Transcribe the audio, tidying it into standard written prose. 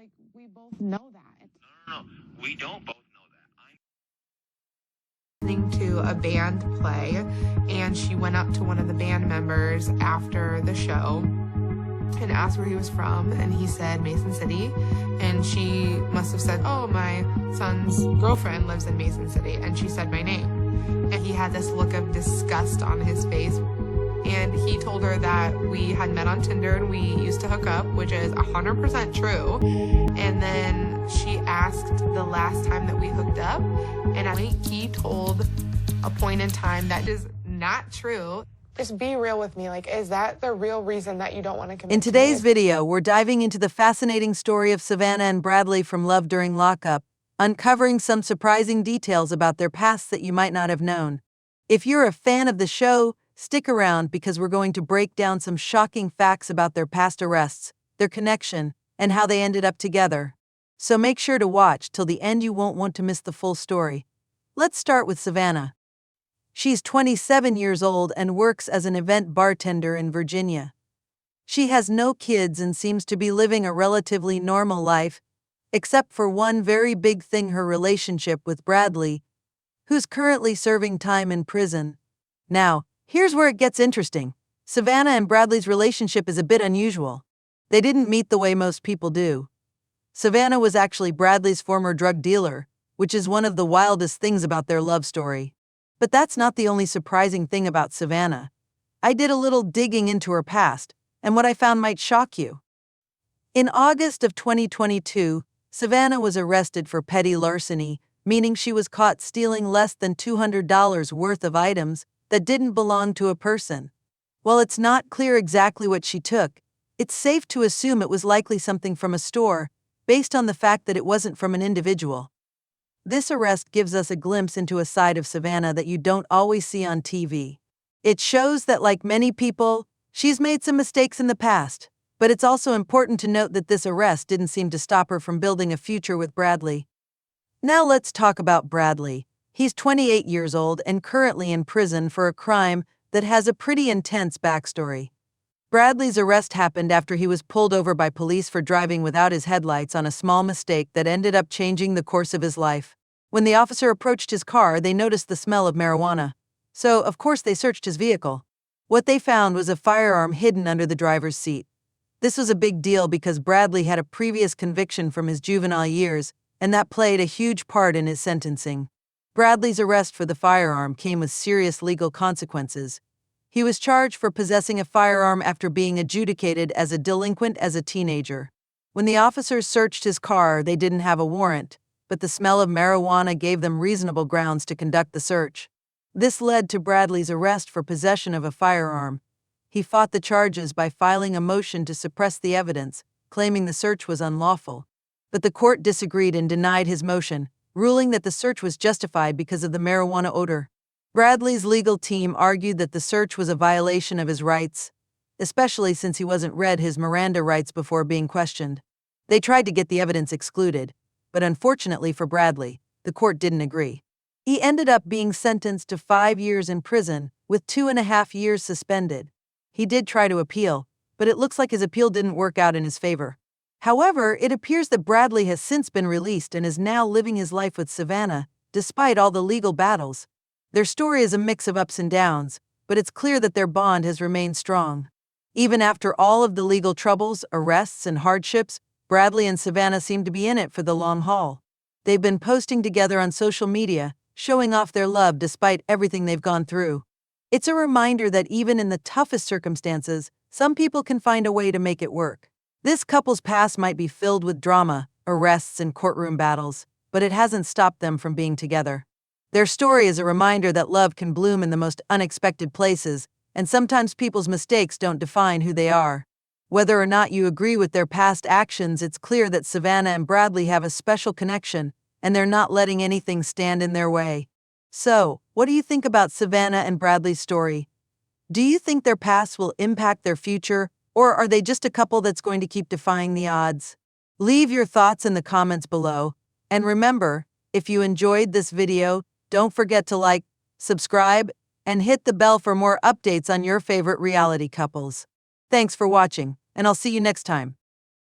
like we both know that. No. We don't both know that. Listening to a band play, and she went up to one of the band members after the show and asked where he was from, and he said Mason City, and she must have said, oh, my son's girlfriend lives in Mason City, and she said my name, and he had this look of disgust on his face. And he told her that we had met on Tinder and we used to hook up, which is 100% true. And then she asked the last time that we hooked up, and I think he told a point in time that is not true. Just be real with me. Like, is that the real reason that you don't want to commit? In today's video, we're diving into the fascinating story of Savannah and Bradley from Love During Lockup, uncovering some surprising details about their pasts that you might not have known. If you're a fan of the show, stick around because we're going to break down some shocking facts about their past arrests, their connection, and how they ended up together. So make sure to watch till the end. You won't want to miss the full story. Let's start with Savannah. She's 27 years old and works as an event bartender in Virginia. She has no kids and seems to be living a relatively normal life, except for one very big thing: her relationship with Bradley, who's currently serving time in prison. Now, here's where it gets interesting. Savannah and Bradley's relationship is a bit unusual. They didn't meet the way most people do. Savannah was actually Bradley's former drug dealer, which is one of the wildest things about their love story. But that's not the only surprising thing about Savannah. I did a little digging into her past, and what I found might shock you. In August of 2022, Savannah was arrested for petty larceny, meaning she was caught stealing less than $200 worth of items that didn't belong to a person. While it's not clear exactly what she took, it's safe to assume it was likely something from a store, based on the fact that it wasn't from an individual. This arrest gives us a glimpse into a side of Savannah that you don't always see on TV. It shows that, like many people, she's made some mistakes in the past, but it's also important to note that this arrest didn't seem to stop her from building a future with Bradley. Now let's talk about Bradley. He's 28 years old and currently in prison for a crime that has a pretty intense backstory. Bradley's arrest happened after he was pulled over by police for driving without his headlights on a small mistake that ended up changing the course of his life. When the officer approached his car, they noticed the smell of marijuana. So, of course, they searched his vehicle. What they found was a firearm hidden under the driver's seat. This was a big deal because Bradley had a previous conviction from his juvenile years, and that played a huge part in his sentencing. Bradley's arrest for the firearm came with serious legal consequences. He was charged for possessing a firearm after being adjudicated as a delinquent as a teenager. When the officers searched his car, they didn't have a warrant, but the smell of marijuana gave them reasonable grounds to conduct the search. This led to Bradley's arrest for possession of a firearm. He fought the charges by filing a motion to suppress the evidence, claiming the search was unlawful. But the court disagreed and denied his motion, ruling that the search was justified because of the marijuana odor. Bradley's legal team argued that the search was a violation of his rights, especially since he wasn't read his Miranda rights before being questioned. They tried to get the evidence excluded, but unfortunately for Bradley, the court didn't agree. He ended up being sentenced to 5 years in prison, with 2.5 years suspended. He did try to appeal, but it looks like his appeal didn't work out in his favor. However, it appears that Bradley has since been released and is now living his life with Savannah, despite all the legal battles. Their story is a mix of ups and downs, but it's clear that their bond has remained strong. Even after all of the legal troubles, arrests, and hardships, Bradley and Savannah seem to be in it for the long haul. They've been posting together on social media, showing off their love despite everything they've gone through. It's a reminder that even in the toughest circumstances, some people can find a way to make it work. This couple's past might be filled with drama, arrests, and courtroom battles, but it hasn't stopped them from being together. Their story is a reminder that love can bloom in the most unexpected places, and sometimes people's mistakes don't define who they are. Whether or not you agree with their past actions, it's clear that Savannah and Bradley have a special connection, and they're not letting anything stand in their way. So, what do you think about Savannah and Bradley's story? Do you think their past will impact their future, or are they just a couple that's going to keep defying the odds? Leave your thoughts in the comments below, and remember, if you enjoyed this video, don't forget to like, subscribe, and hit the bell for more updates on your favorite reality couples. Thanks for watching, and I'll see you next time.